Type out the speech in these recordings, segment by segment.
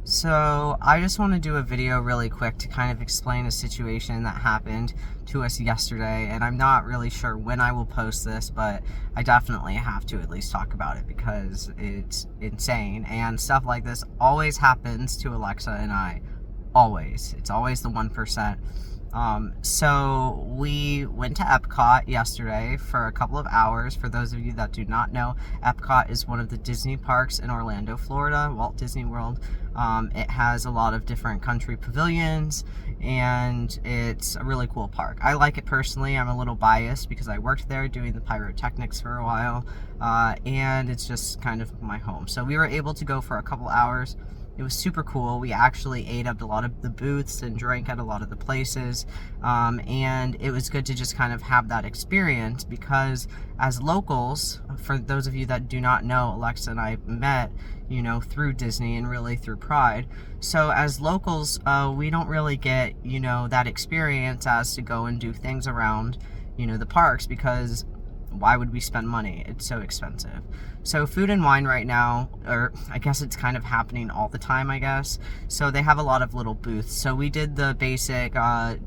So I just want to do a video really quick to kind of explain a situation that happened to us yesterday, and I'm not really sure when I will post this, but I definitely have to at least talk about it because it's insane, and stuff like this always happens to Alexa and I. Always. It's always the 1%. So we went to Epcot yesterday for a couple of hours. For those of you that do not know, Epcot is one of the Disney parks in Orlando, Florida, Walt Disney World. It has a lot of different country pavilions, and it's a really cool park. I like it personally. I'm a little biased because I worked there doing the pyrotechnics for a while, and it's just kind of my home. So we were able to go for a couple hours. It was super cool. We actually ate up a lot of the booths and drank at a lot of the places, and it was good to just kind of have that experience because as locals, for those of you that do not know, Alexa and I met, through Disney and really through Pride. So as locals, we don't really get, that experience as to go and do things around, the parks because why would we spend money? It's so expensive. So Food and Wine right now, or I guess it's kind of happening all the time, I guess. So they have a lot of little booths. So we did the basic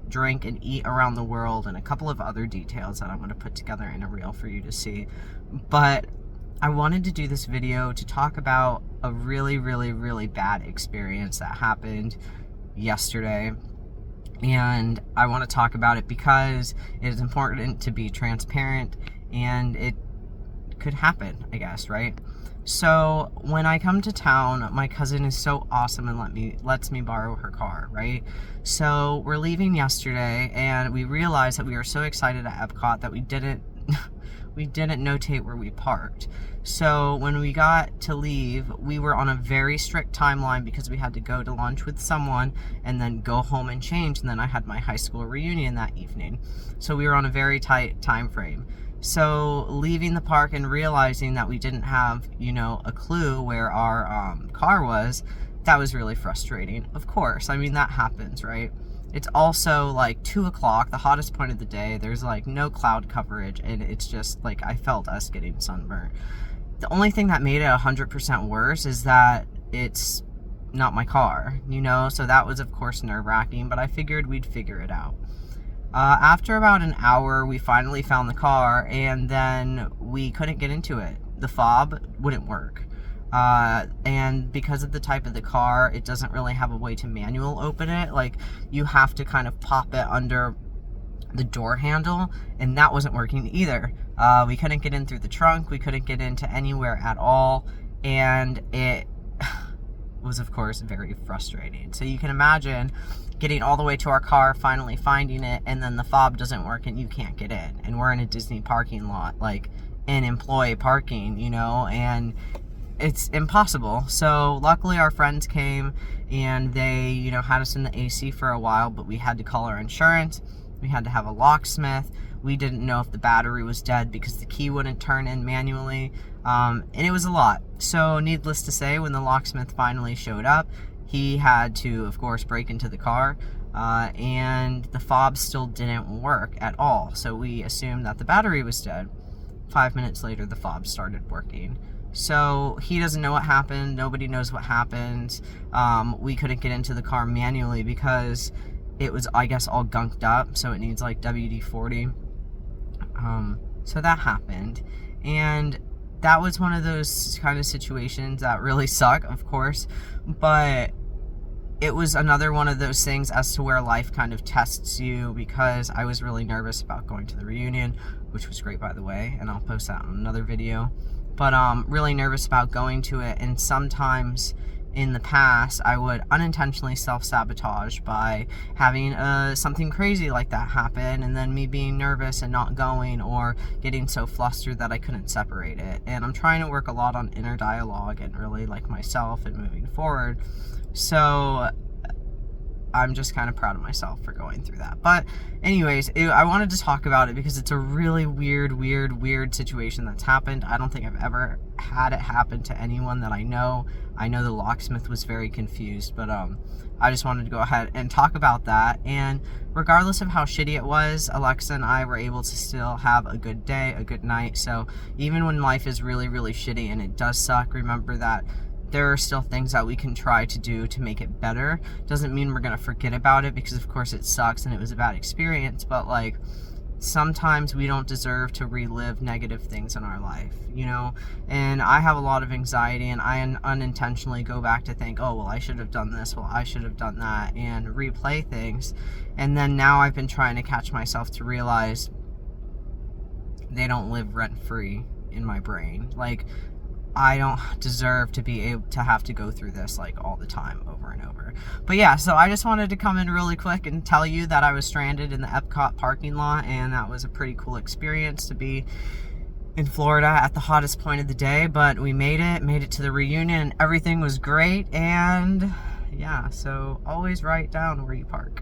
drink and eat around the world and a couple of other details that I'm going to put together in a reel for you to see. But I wanted to do this video to talk about a really, really, really bad experience that happened yesterday. And I want to talk about it because it is important to be transparent, and it could happen, I guess, right? So when I come to town, my cousin is so awesome and lets me borrow her car, right? So we're leaving yesterday, and we realized that we were so excited at Epcot that we didn't notate where we parked. So when we got to leave, we were on a very strict timeline because we had to go to lunch with someone and then go home and change, and then I had my high school reunion that evening. So we were on a very tight time frame. So leaving the park and realizing that we didn't have, a clue where our car was, that was really frustrating. Of course, I mean, that happens, right? It's also like 2 o'clock, the hottest point of the day. There's like no cloud coverage, and it's just like I felt us getting sunburned. The only thing that made it 100% worse is that it's not my car, so that was of course nerve-wracking, but I figured we'd figure it out. After about an hour, we finally found the car, and then we couldn't get into it. The fob wouldn't work. And because of the type of the car, it doesn't really have a way to manual open it. Like, you have to kind of pop it under the door handle, and that wasn't working either. We couldn't get in through the trunk. We couldn't get into anywhere at all, and it was, of course, very frustrating. So you can imagine getting all the way to our car, finally finding it, and then the fob doesn't work and you can't get in. And we're in a Disney parking lot, like in employee parking, and it's impossible. So luckily our friends came and they, had us in the AC for a while, but we had to call our insurance. We had to have a locksmith. We didn't know if the battery was dead because the key wouldn't turn in manually. And it was a lot. So needless to say, when the locksmith finally showed up, he had to, of course, break into the car, and the fob still didn't work at all. So we assumed that the battery was dead. 5 minutes later, the fob started working. So he doesn't know what happened. Nobody knows what happened. We couldn't get into the car manually because it was, I guess, all gunked up. So it needs like WD-40. So that happened. And that was one of those kind of situations that really suck, of course, but it was another one of those things as to where life kind of tests you, because I was really nervous about going to the reunion, which was great, by the way, and I'll post that in another video, but really nervous about going to it. And sometimes in the past, I would unintentionally self-sabotage by having something crazy like that happen, and then me being nervous and not going, or getting so flustered that I couldn't separate it. And I'm trying to work a lot on inner dialogue and really like myself and moving forward. So I'm just kind of proud of myself for going through that. But anyways, I wanted to talk about it because it's a really weird situation that's happened. I don't think I've ever had it happen to anyone that I know. I know the locksmith was very confused, but I just wanted to go ahead and talk about that. And regardless of how shitty it was, Alexa and I were able to still have a good day, a good night. So even when life is really shitty and it does suck, remember that there are still things that we can try to do to make it better. Doesn't mean we're gonna forget about it, because of course it sucks and it was a bad experience, but like, sometimes we don't deserve to relive negative things in our life, you know? And I have a lot of anxiety, and I unintentionally go back to think, oh, well, I should have done this, well, I should have done that, and replay things. And then now I've been trying to catch myself to realize they don't live rent-free in my brain. Like, I don't deserve to be able to have to go through this like all the time, over and over. But yeah, so I just wanted to come in really quick and tell you that I was stranded in the Epcot parking lot, and that was a pretty cool experience to be in Florida at the hottest point of the day. But we made it to the reunion, and everything was great. And yeah, so always write down where you park.